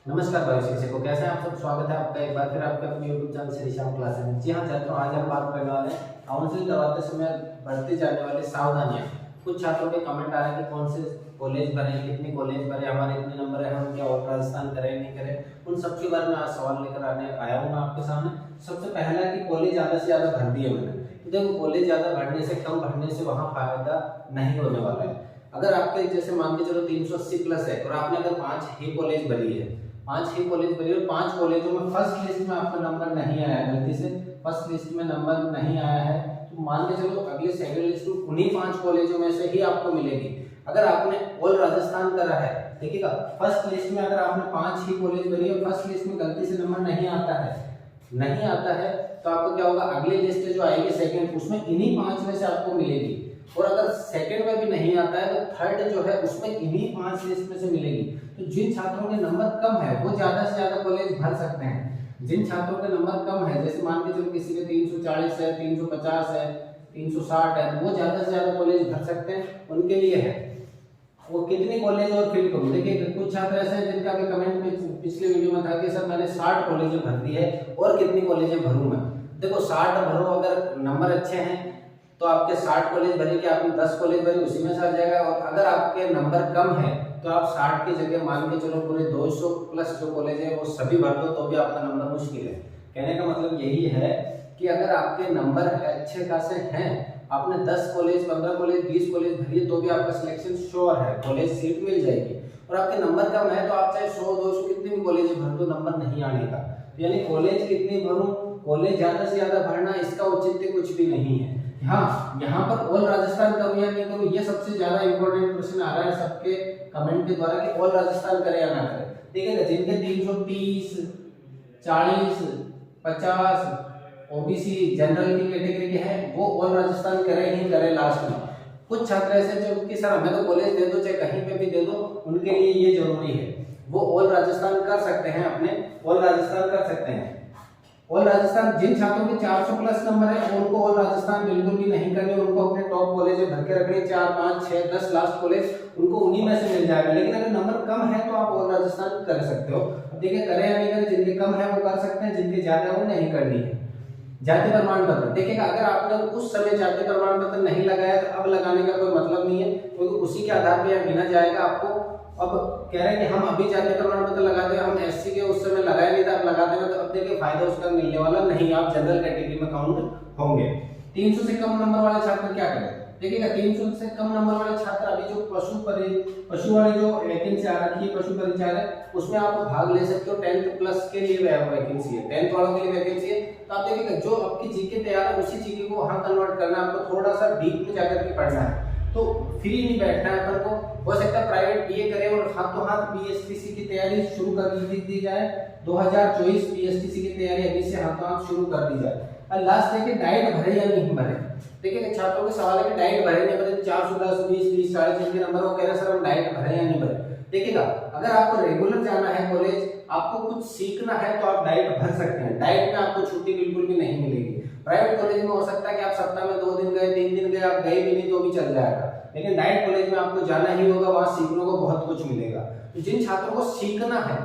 नमस्कार भाई शिक्षकों, कैसे हैं आप सब। स्वागत है आपका एक बार फिर आपके अपने YouTube channel Shri Shyam classes में। जी हाँ छात्रों, आज हम बात करने वाले हैं काउंसलिंग करवाते समय बढ़ती जाने वाली सावधानियां। कुछ छात्रों के कमेंट आ रहे हैं कि कौन से कॉलेज भरे, कितनी कॉलेज भरे, हमारे इतने नंबर है, हम क्या और राजस्थान करें नहीं करें। उन सबके बारे में आज सवाल लेकर आया हूँ मैं आपके सामने। सबसे पहला कि कॉलेज ज्यादा से ज्यादा भर दिए मैंने। तो देखो, कॉलेज ज्यादा भरने से, कम भरने से वहाँ फायदा नहीं होने वाला है। अगर आपके जैसे मान के चलो 380 प्लस है और आपने अगर 5 ही कॉलेज भरी है, 5 ही कॉलेज भरी और 5 कॉलेजों में फर्स्ट लिस्ट में आपका नंबर नहीं आया, गलती से फर्स्ट लिस्ट में नंबर नहीं आया है, तो मान के चलो अगले सेकंड लिस्ट में उन्हीं 5 कॉलेजों में से ही आपको मिलेगी। अगर आपने ऑल राजस्थान करा है, देखिएगा फर्स्ट लिस्ट में अगर आपने 5 ही कॉलेज भरी है, फर्स्ट लिस्ट में गलती से नंबर नहीं आता है, तो आपको क्या होगा, अगली लिस्ट जो आएगी सेकंड, उसमें इन्हीं 5 में से आपको मिलेगी। और अगर सेकंड में भी नहीं आता है तो थर्ड जो है उसमें इन्हीं 5 लिस्ट में से मिलेगी। तो जिन छात्रों के नंबर कम है वो ज्यादा से ज्यादा कॉलेज भर सकते हैं। जिन छात्रों के नंबर कम है, जैसे मान के चलो किसी के 340 है, 350 है, 360 है, तो वो ज्यादा से ज्यादा कॉलेज भर सकते हैं, उनके लिए है। वो कितनी कॉलेज और फिल करूं, देखिए कुछ छात्र ऐसे हैं जिनका भी कमेंट में पिछले वीडियो में था कि सर मैंने 60 कॉलेजें भर दी है और कितनी कॉलेजें भरूं मैं। देखो 60 भरो, अगर नंबर अच्छे हैं तो आपके 60 कॉलेज भरे कि आपने 10 कॉलेज भरे उसी में से आ जाएगा। और अगर आपके नंबर कम है तो आप 60 की जगह मान के चलो पूरे 200 प्लस जो कॉलेज है वो सभी भर दो, तो भी आपका नंबर मुश्किल है। कहने का मतलब यही है कि अगर आपके नंबर अच्छे खासे हैं, आपने 10 कॉलेज, 15 कॉलेज, 20 कॉलेज भरी है, तो भी आपका सिलेक्शन श्योर है, कॉलेज सीट मिल जाएगी। और आपके नंबर कम है तो आप चाहे 100 200 कितनी भी कॉलेज भर दो, नंबर नहीं आने का। तो यानी कॉलेज कितनी भरूं, कॉलेज ज्यादा से ज्यादा भरना, इसका औचित्य कुछ भी नहीं है। हाँ, यहाँ पर ऑल राजस्थान करूँ या नहीं करूँ, ये सबसे ज्यादा इंपॉर्टेंट क्वेश्चन आ रहा है सबके कमेंट के द्वारा कि ऑल राजस्थान करें या ना करें। देखिएगा जिनके 330, 40, 50 ओबीसी जनरल की कैटेगरी के हैं वो ऑल राजस्थान करें ही करें लास्ट में। कुछ छात्र ऐसे जो कि सर हमें तो कॉलेज दे दो, चाहे कहीं पे भी दे दो, उनके लिए ये जरूरी है, वो ऑल राजस्थान कर सकते हैं, अपने ऑल राजस्थान कर सकते हैं। ऑल राजस्थान जिन छात्रों के 400 प्लस नंबर है उनको ऑल राजस्थान बिल्कुल भी नहीं करनी, उनको अपने टॉप कॉलेज में भर के रखने, 4 5 6 10 लास्ट कॉलेज उनको उन्हीं में से मिल जाएगा। लेकिन अगर नंबर कम है तो आप ऑल राजस्थान कर सकते हो। अब देखिए करें या नहीं करें, जिनके कम है वो कर सकते हैं, जिनके ज्यादा है वो नहीं करनी है। जाति प्रमाण पत्र, देखिएगा अगर आपने उस समय जाति प्रमाण पत्र नहीं लगाया तो अब लगाने का कोई मतलब नहीं है, क्योंकि उसी के आधार पर गिना जाएगा आपको। अब कह रहे हैं कि हम अभी जाति प्रमाण पत्र लगाते हैं, हम एससी के उस समय लगाया नहीं था, अब लगाते हैं, तो अब देखिए फायदा उसका मिलने वाला नहीं, आप जनरल कैटेगरी में काउंट होंगे। 300 से कम नंबर वाले छात्र क्या करें, देखिएगा 300 से कम नंबर वाले छात्र अभी जो पशु वाली जो वैकेंसी आ रखी है, पशु परिचालक, उसमें आप भाग ले सकते हो। 10th प्लस के लिए वैकेंसी है, 10th वालों के लिए वैकेंसी है। तो आप देखिएगा जो आपकी जीके तैयार है उसी जीके को वहां कन्वर्ट करना है, आपको थोड़ा सा डीप में जाकर के पढ़ना है, तो फ्री नहीं बैठना है अपन को। हो सकता है प्राइवेट बीए करे और हाथों हाथ बीएसटीसी की तैयारी शुरू कर दी जाए, 2024 बीएसटीसी की तैयारी अभी से हाथों हाथ शुरू कर दी जाए। और लास्ट है कि डाइट भरे या नहीं भरे। देखिए छात्रों के सवाल है कि डाइट भरे नहीं भरे, 410 20 30 40 जिनके नंबर वो कह रहे हैं सर हम डाइट भरे या नहीं भरे। देखिएगा अगर आपको रेगुलर जाना है कॉलेज, आपको कुछ सीखना है तो आप डाइट भर सकते हैं, डाइट में आपको छुट्टी बिल्कुल भी नहीं मिलेगी। प्राइवेट कॉलेज में हो सकता है कि आप सप्ताह में 2 दिन गए, 3 दिन गए, आप गए भी नहीं तो भी चल जाएगा, लेकिन डाइट कॉलेज में आपको जाना ही होगा, वहां सीखने को बहुत कुछ मिलेगा। तो जिन छात्रों को सीखना है,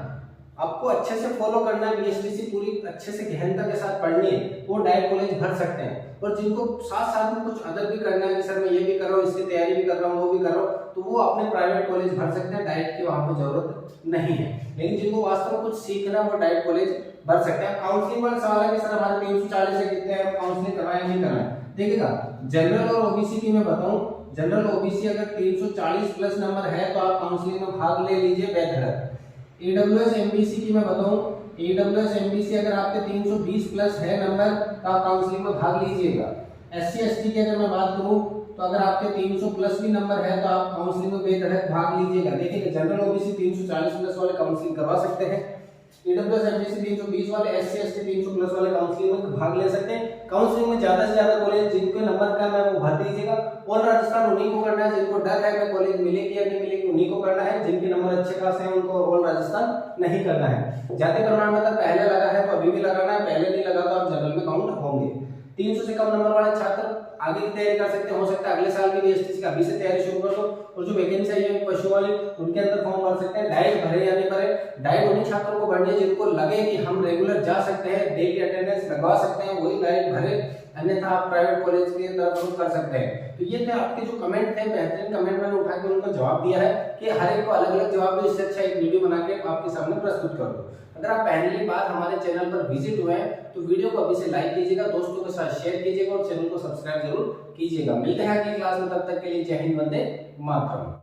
आपको अच्छे से फॉलो करना है, बीएसटीसी पूरी अच्छे से गहनता के साथ पढ़नी है, वो डाइट कॉलेज भर सकते हैं। और जिनको साथ साथ में कुछ अदर भी करना है कि सर मैं ये भी कर रहा हूँ, इसकी तैयारी भी कर रहा हूँ, वो भी कर रहा हूँ, तो वो अपने प्राइवेट कॉलेज भर सकते हैं, डाइट की वहां पे जरूरत नहीं है। लेकिन जिनको वास्तव में कुछ सीखना है वो डाइट कॉलेज भर सकते हैं। काउंसलिंग वाला सवाल है कि सर हमारे 340 से कितने हैं, काउंसलिंग करवाया नहीं करना है। देखिएगा जनरल और ओबीसी की मैं बताऊं, जनरल ओबीसी अगर 340 प्लस नंबर है तो आप काउंसलिंग में भाग ले लीजिए बेहतर। ईडब्ल्यूएस एमबीसी की मैं बताऊं, ईडब्ल्यूएस एमबीसी अगर आपके 320 प्लस है नंबर तो आप काउंसलिंग में भाग लीजिएगा। एससी एसटी की अगर मैं बात करूं तो अगर आपके 300 प्लस भी नंबर है तो आप काउंसलिंग में बेहतर भाग लीजिएगा। देखिए जनरल ओबीसी 340 प्लस वाले काउंसलिंग करवा सकते हैं, ईडब्ल्यूएस एमबीसी 320 वाले, एससी एसटी 300 प्लस वाले काउंसलिंग में भाग ले सकते हैं। काउंसलिंग में ज्यादा से ज्यादा कॉलेज जिनके नंबर कम है वो भर दीजिएगा। ऑल राजस्थान उन्हीं को करना है, जिनको डर है कि कॉलेज मिलेगी या नहीं मिलेगी उन्हीं को करना है, जिनके नंबर अच्छे खासे हैं उनको ऑल राजस्थान नहीं करना है। जाति प्रमाण पत्र पहले लगा है तो अभी भी लगाना है, पहले नहीं लगा तो आप जनरल में काउंट होंगे। 300 से कम नंबर वाले छात्र आगे की तैयारी कर सकते हैं। हो सकता है अगले साल की बीएसटीसी का अभी से तैयारी शुरू कर दो, और जो वैकेंसी आई है पशु वाली उनके अंदर फॉर्म भर सकते हैं। डाइट भरे या नहीं भरे, डाइट उन्हीं छात्रों को भरनी है जिनको लगे कि हम रेगुलर जा सकते हैं, डेली अटेंडेंस लगवा सकते हैं, वही डाइट भरे, अन्यथा आप प्राइवेट कॉलेज के तरफ कर सकते हैं। तो ये थे आपके जो कमेंट थे, बेहतरीन कमेंट मैंने उठा के उनको जवाब दिया है कि हर एक को अलग अलग जवाब दो, इससे अच्छा एक वीडियो बना के आपके सामने प्रस्तुत कर दो। अगर आप पहली बार हमारे चैनल पर विजिट हुए हैं तो वीडियो को अभी से लाइक कीजिएगा, दोस्तों के साथ शेयर कीजिएगा और चैनल को सब्सक्राइब जरूर कीजिएगा। मिलते हैं अगली क्लास में, तब तक के लिए जय हिंद, वंदे मातरम।